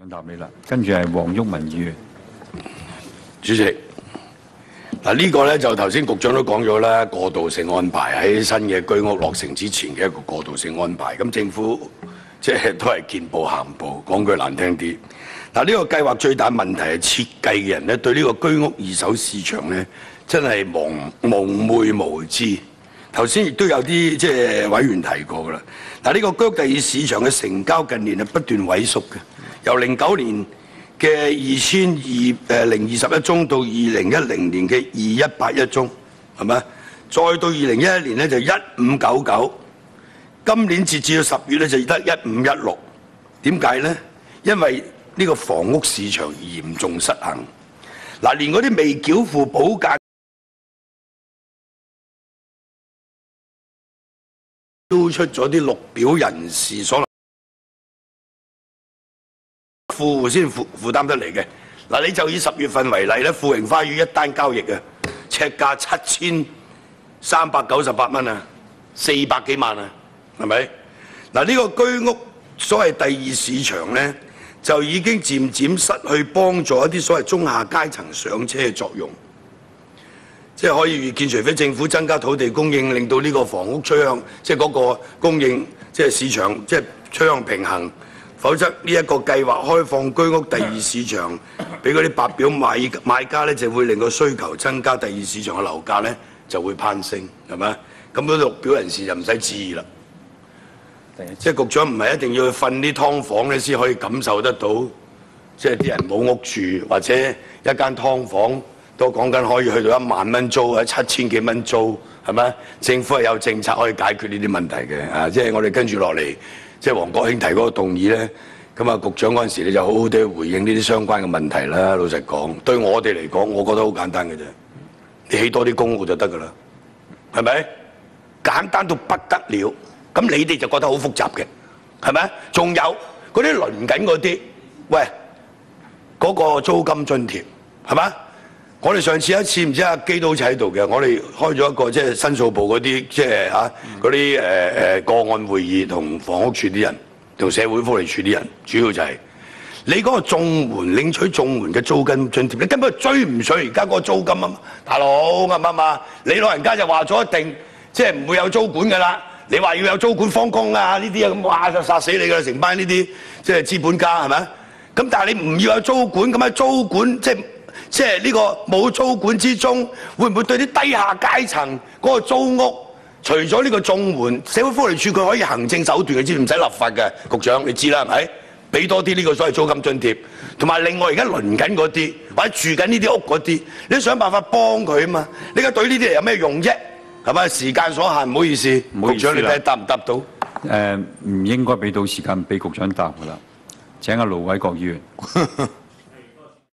答你啦，跟住係黃毓民議員。主席，嗱呢個咧就頭先局長都講咗啦，過渡性安排喺新嘅居屋落成之前嘅一個過渡性安排。咁政府即係都係見步行步，講句難聽啲。嗱呢個計劃最大問題係設計嘅人咧，對呢個居屋二手市場咧真係蒙昧無知。頭先亦都有啲即係委員提過㗎啦。嗱呢個居屋第二市場嘅成交近年係不斷萎縮嘅。由09年嘅2221宗到2010年嘅2181宗，係咪？再到2011年咧就1599，今年截至到10月咧就得1516。點解咧？因為呢個房屋市場嚴重失衡。嗱，連嗰啲未繳付補價都出咗啲綠表人士所富戶先負擔得嚟嘅。嗱，你就以10月份為例咧，富榮花園一單交易啊，尺價7398蚊啊，400幾萬啊，係咪？嗱，呢個居屋所謂第二市場咧，就已經漸漸失去幫助一啲所謂中下階層上車嘅作用。即係可以預見，除非政府增加土地供應，令到呢個房屋趨向，即係嗰個供應，即係市場，即係趨向平衡。否則呢一個計劃開放居屋第二市場，俾嗰啲白表買家咧，就會令個需求增加，第二市場嘅樓價咧就會攀升，係咪？咁嗰啲綠表人士就唔使置疑啦。即係局長唔係一定要去瞓啲劏房咧，先可以感受得到，即係啲人冇屋住，或者一間劏房都講緊可以去到1萬蚊租，或者7000幾蚊租，係咪？政府係有政策可以解決呢啲問題嘅。啊，即係我哋跟住落嚟。即係黃國興提嗰個動議咧，咁啊局長嗰陣時你就好好地回應呢啲相關嘅問題啦。老實講，對我哋嚟講，我覺得好簡單嘅啫，你起多啲公屋就得㗎啦，係咪？簡單到不得了。咁你哋就覺得好複雜嘅，係咪？仲有嗰啲輪緊嗰啲，喂，嗰個租金津貼係嘛？我哋上次一次唔知阿基都好似喺度嘅，我哋開咗一個即係申訴部嗰啲即係嗰啲個案會議，同房屋處啲人、同社會福利處啲人，主要就係你嗰個綜援領取綜援嘅租金津貼，你根本追唔上而家嗰個租金啊嘛，大佬啱唔啱啊？你老人家就話咗一定即係唔會有租管㗎啦，你話要有租管方剛啊呢啲啊咁，哇就殺死你㗎啦！成班呢啲即係資本家係咪？咁但係你唔要有租管，咁喺租管即係呢個冇租管之中，會唔會對啲低下階層嗰個租屋，除咗呢個綜援，社會福利署佢可以行政手段嘅，知唔使立法嘅？局長你知啦，係咪？俾多啲呢個所謂租金津貼，同埋另外而家輪緊嗰啲或者住緊呢啲屋嗰啲，你想辦法幫佢啊嘛？你而家對呢啲人有咩用啫？係咪？時間所限，唔好意思，局長你睇答唔答到？唔應該俾到時間俾局長答㗎啦。請阿盧偉國議員。